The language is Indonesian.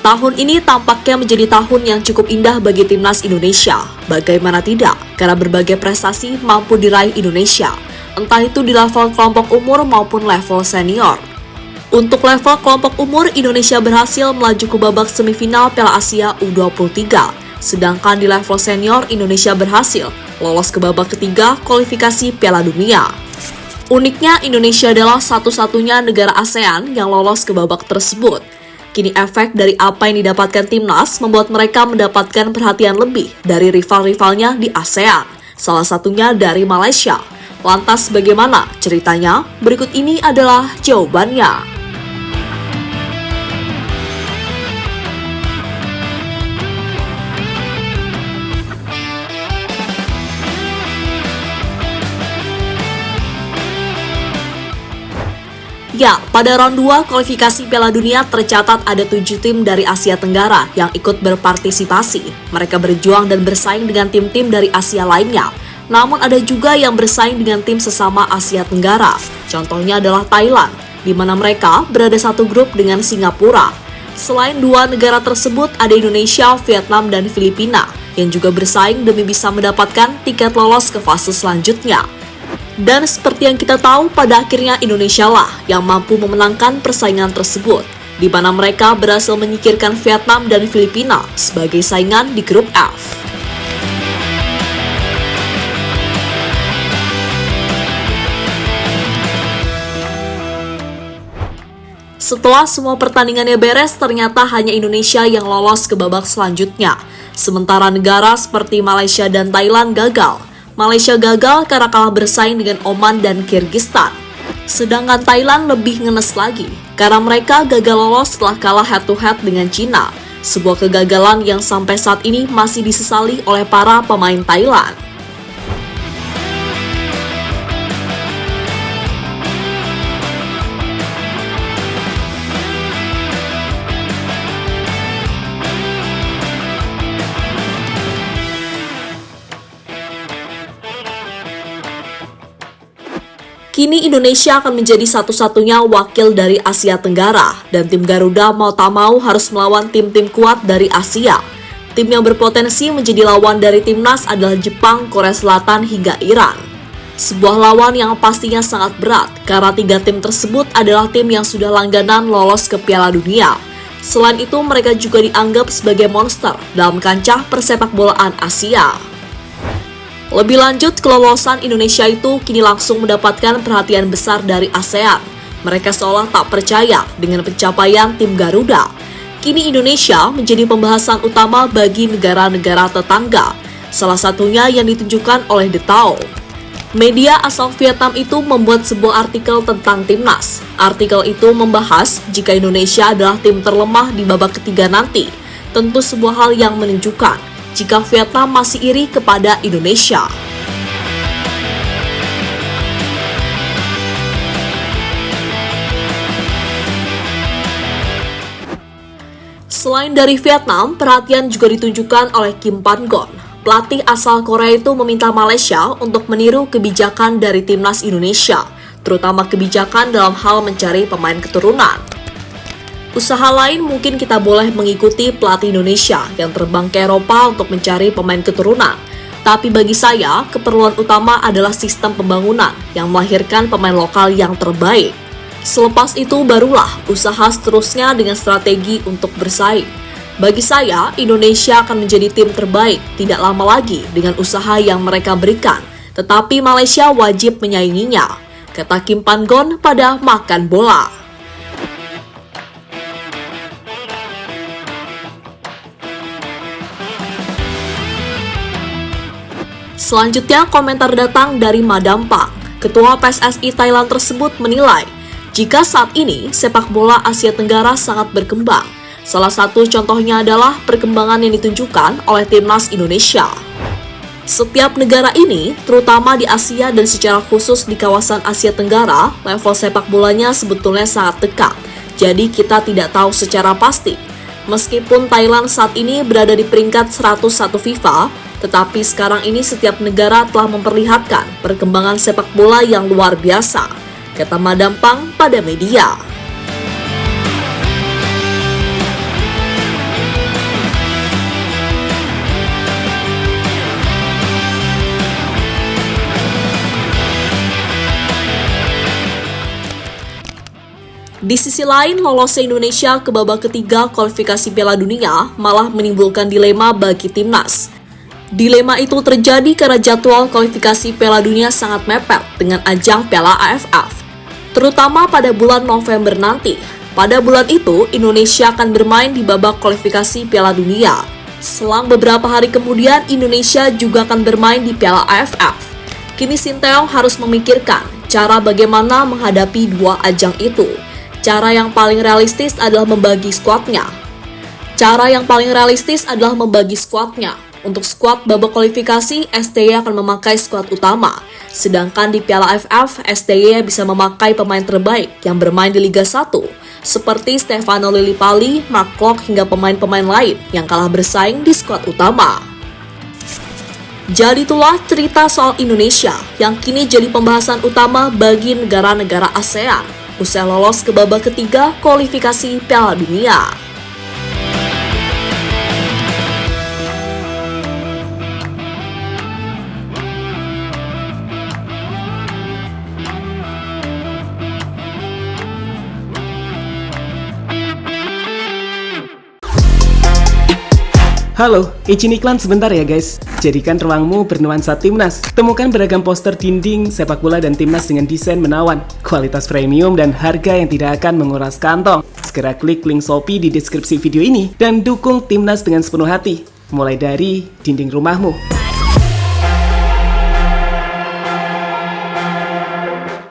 Tahun ini tampaknya menjadi tahun yang cukup indah bagi timnas Indonesia. Bagaimana tidak, karena berbagai prestasi mampu diraih Indonesia, entah itu di level kelompok umur maupun level senior. Untuk level kelompok umur, Indonesia berhasil melaju ke babak semifinal Piala Asia U23. Sedangkan di level senior, Indonesia berhasil lolos ke babak ketiga kualifikasi Piala Dunia. Uniknya, Indonesia adalah satu-satunya negara ASEAN yang lolos ke babak tersebut. Kini efek dari apa yang didapatkan timnas membuat mereka mendapatkan perhatian lebih dari rival-rivalnya di ASEAN, salah satunya dari Malaysia. Lantas bagaimana ceritanya? Berikut ini adalah jawabannya. Ya, pada round 2 kualifikasi Piala Dunia tercatat ada 7 tim dari Asia Tenggara yang ikut berpartisipasi. Mereka berjuang dan bersaing dengan tim-tim dari Asia lainnya. Namun ada juga yang bersaing dengan tim sesama Asia Tenggara. Contohnya adalah Thailand, di mana mereka berada satu grup dengan Singapura. Selain dua negara tersebut, ada Indonesia, Vietnam, dan Filipina yang juga bersaing demi bisa mendapatkan tiket lolos ke fase selanjutnya. Dan seperti yang kita tahu, pada akhirnya Indonesia lah yang mampu memenangkan persaingan tersebut, di mana mereka berhasil menyingkirkan Vietnam dan Filipina sebagai saingan di grup F. Setelah semua pertandingannya beres, ternyata hanya Indonesia yang lolos ke babak selanjutnya. Sementara negara seperti Malaysia dan Thailand gagal. Malaysia gagal karena kalah bersaing dengan Oman dan Kyrgyzstan. Sedangkan Thailand lebih ngenes lagi, karena mereka gagal lolos setelah kalah head-to-head dengan Cina. Sebuah kegagalan yang sampai saat ini masih disesali oleh para pemain Thailand. Kini Indonesia akan menjadi satu-satunya wakil dari Asia Tenggara, dan tim Garuda mau tak mau harus melawan tim-tim kuat dari Asia. Tim yang berpotensi menjadi lawan dari timnas adalah Jepang, Korea Selatan, hingga Iran. Sebuah lawan yang pastinya sangat berat, karena 3 tim tersebut adalah tim yang sudah langganan lolos ke Piala Dunia. Selain itu, mereka juga dianggap sebagai monster dalam kancah persepakbolaan Asia. Lebih lanjut, kelolosan Indonesia itu kini langsung mendapatkan perhatian besar dari ASEAN. Mereka seolah tak percaya dengan pencapaian tim Garuda. Kini Indonesia menjadi pembahasan utama bagi negara-negara tetangga. Salah satunya yang ditunjukkan oleh The Tao. Media asal Vietnam itu membuat sebuah artikel tentang timnas. Artikel itu membahas jika Indonesia adalah tim terlemah di babak ketiga nanti. Tentu sebuah hal yang menunjukkan jika Vietnam masih iri kepada Indonesia. Selain dari Vietnam, perhatian juga ditunjukkan oleh Kim Pan-gon. Pelatih asal Korea itu meminta Malaysia untuk meniru kebijakan dari timnas Indonesia, terutama kebijakan dalam hal mencari pemain keturunan. Usaha lain mungkin kita boleh mengikuti pelatih Indonesia yang terbang ke Eropa untuk mencari pemain keturunan. Tapi bagi saya, keperluan utama adalah sistem pembangunan yang melahirkan pemain lokal yang terbaik. Selepas itu barulah usaha seterusnya dengan strategi untuk bersaing. Bagi saya, Indonesia akan menjadi tim terbaik tidak lama lagi dengan usaha yang mereka berikan. Tetapi Malaysia wajib menyainginya, kata Kim Pan-gon pada Makan Bola. Selanjutnya, komentar datang dari Madam Pang. Ketua PSSI Thailand tersebut menilai, jika saat ini sepak bola Asia Tenggara sangat berkembang. Salah satu contohnya adalah perkembangan yang ditunjukkan oleh timnas Indonesia. Setiap negara ini, terutama di Asia dan secara khusus di kawasan Asia Tenggara, level sepak bolanya sebetulnya sangat dekat. Jadi kita tidak tahu secara pasti. Meskipun Thailand saat ini berada di peringkat 101 FIFA, tetapi sekarang ini setiap negara telah memperlihatkan perkembangan sepak bola yang luar biasa, kata Madam Pang pada media. Di sisi lain, lolosnya Indonesia ke babak ketiga kualifikasi Piala Dunia malah menimbulkan dilema bagi timnas. Dilema itu terjadi karena jadwal kualifikasi Piala Dunia sangat mepet dengan ajang Piala AFF, terutama pada bulan November nanti. Pada bulan itu, Indonesia akan bermain di babak kualifikasi Piala Dunia. Selang beberapa hari kemudian, Indonesia juga akan bermain di Piala AFF. Kini Sinteyong harus memikirkan cara bagaimana menghadapi dua ajang itu. Cara yang paling realistis adalah membagi skuadnya. Untuk skuad babak kualifikasi, STY akan memakai skuad utama. Sedangkan di Piala AFF, STY bisa memakai pemain terbaik yang bermain di Liga 1, seperti Stefano Lillipali, Mark Klok, hingga pemain-pemain lain yang kalah bersaing di skuad utama. Jadi itulah cerita soal Indonesia yang kini jadi pembahasan utama bagi negara-negara ASEAN usai lolos ke babak ketiga kualifikasi Piala Dunia. Halo, izin iklan sebentar ya guys. Jadikan ruangmu bernuansa timnas. Temukan beragam poster dinding, sepak bola dan timnas dengan desain menawan, kualitas premium dan harga yang tidak akan menguras kantong. Segera klik link Shopee di deskripsi video ini dan dukung timnas dengan sepenuh hati. Mulai dari dinding rumahmu.